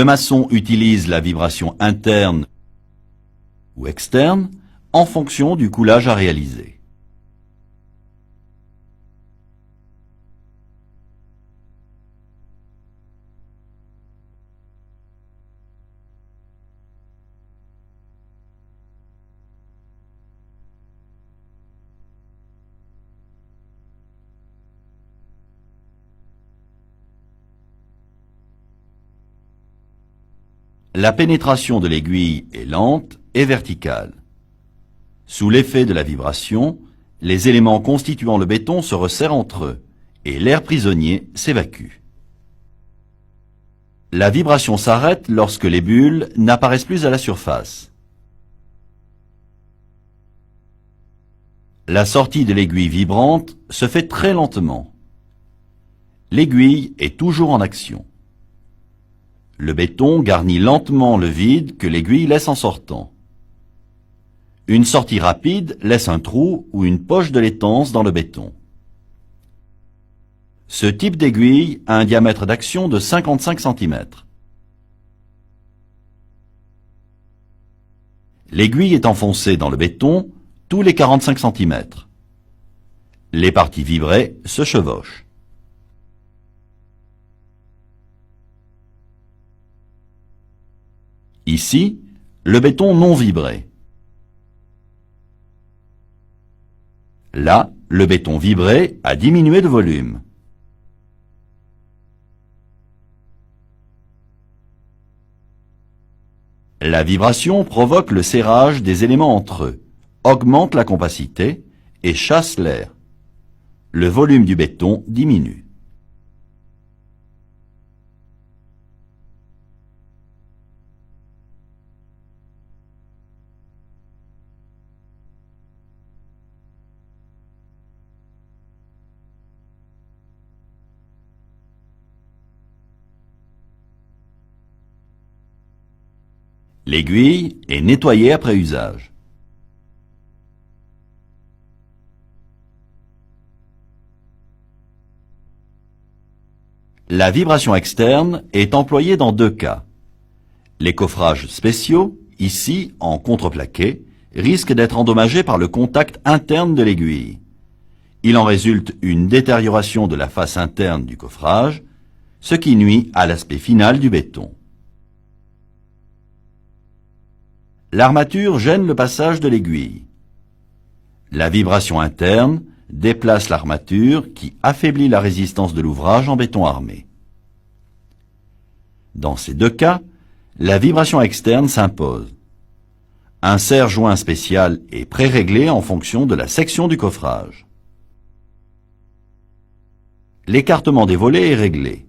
Le maçon utilise la vibration interne ou externe en fonction du coulage à réaliser. La pénétration de l'aiguille est lente et verticale. Sous l'effet de la vibration, les éléments constituant le béton se resserrent entre eux et l'air prisonnier s'évacue. La vibration s'arrête lorsque les bulles n'apparaissent plus à la surface. La sortie de l'aiguille vibrante se fait très lentement. L'aiguille est toujours en action. Le béton garnit lentement le vide que l'aiguille laisse en sortant. Une sortie rapide laisse un trou ou une poche de laitance dans le béton. Ce type d'aiguille a un diamètre d'action de 55 cm. L'aiguille est enfoncée dans le béton tous les 45 cm. Les parties vibrées se chevauchent. Ici, le béton non vibré. Là, le béton vibré a diminué de volume. La vibration provoque le serrage des éléments entre eux, augmente la compacité et chasse l'air. Le volume du béton diminue. L'aiguille est nettoyée après usage. La vibration externe est employée dans deux cas. Les coffrages spéciaux, ici en contreplaqué, risquent d'être endommagés par le contact interne de l'aiguille. Il en résulte une détérioration de la face interne du coffrage, ce qui nuit à l'aspect final du béton. L'armature gêne le passage de l'aiguille. La vibration interne déplace l'armature qui affaiblit la résistance de l'ouvrage en béton armé. Dans ces deux cas, la vibration externe s'impose. Un serre-joint spécial est pré-réglé en fonction de la section du coffrage. L'écartement des volets est réglé.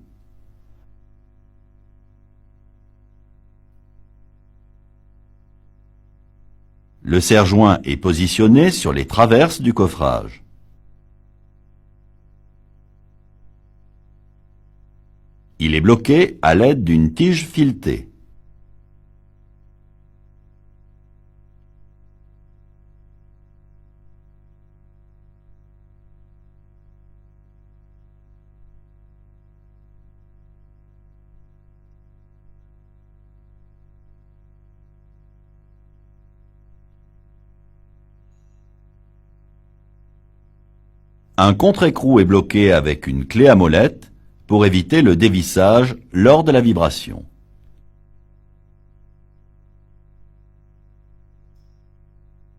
Le serre-joint est positionné sur les traverses du coffrage. Il est bloqué à l'aide d'une tige filetée. Un contre-écrou est bloqué avec une clé à molette pour éviter le dévissage lors de la vibration.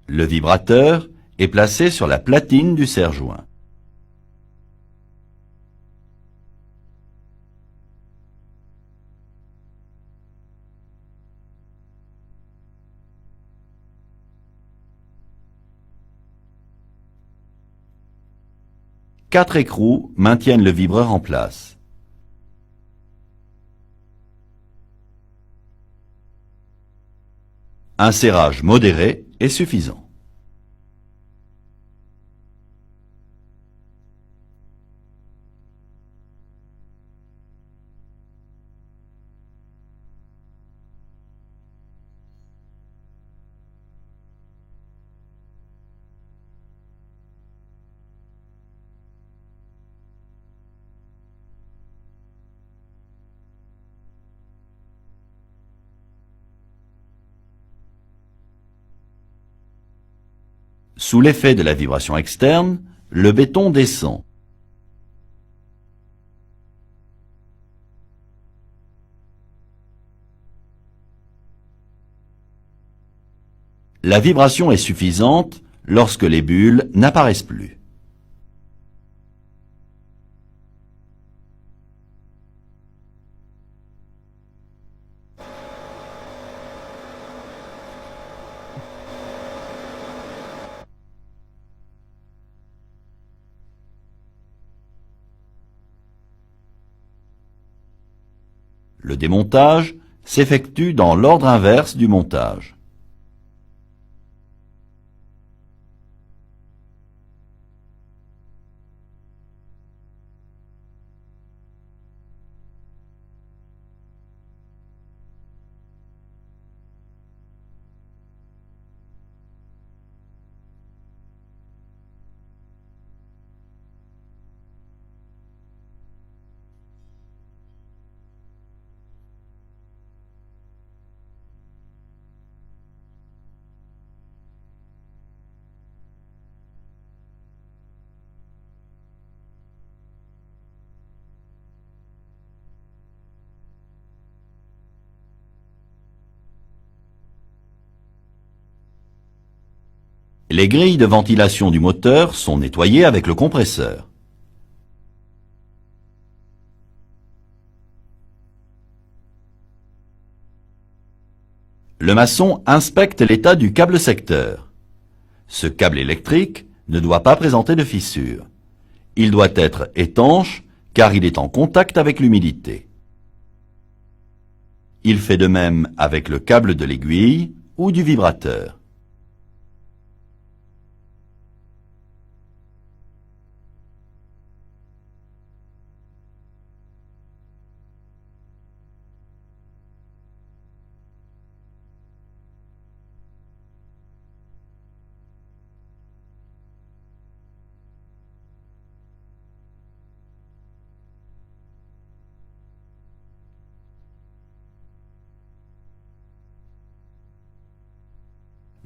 Le vibrateur est placé sur la platine du serre-joint. Quatre écrous maintiennent le vibreur en place. Un serrage modéré est suffisant. Sous l'effet de la vibration externe, le béton descend. La vibration est suffisante lorsque les bulles n'apparaissent plus. Le démontage s'effectue dans l'ordre inverse du montage. Les grilles de ventilation du moteur sont nettoyées avec le compresseur. Le maçon inspecte l'état du câble secteur. Ce câble électrique ne doit pas présenter de fissure. Il doit être étanche car il est en contact avec l'humidité. Il fait de même avec le câble de l'aiguille ou du vibrateur.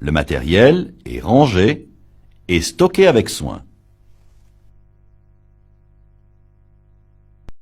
Le matériel est rangé et stocké avec soin.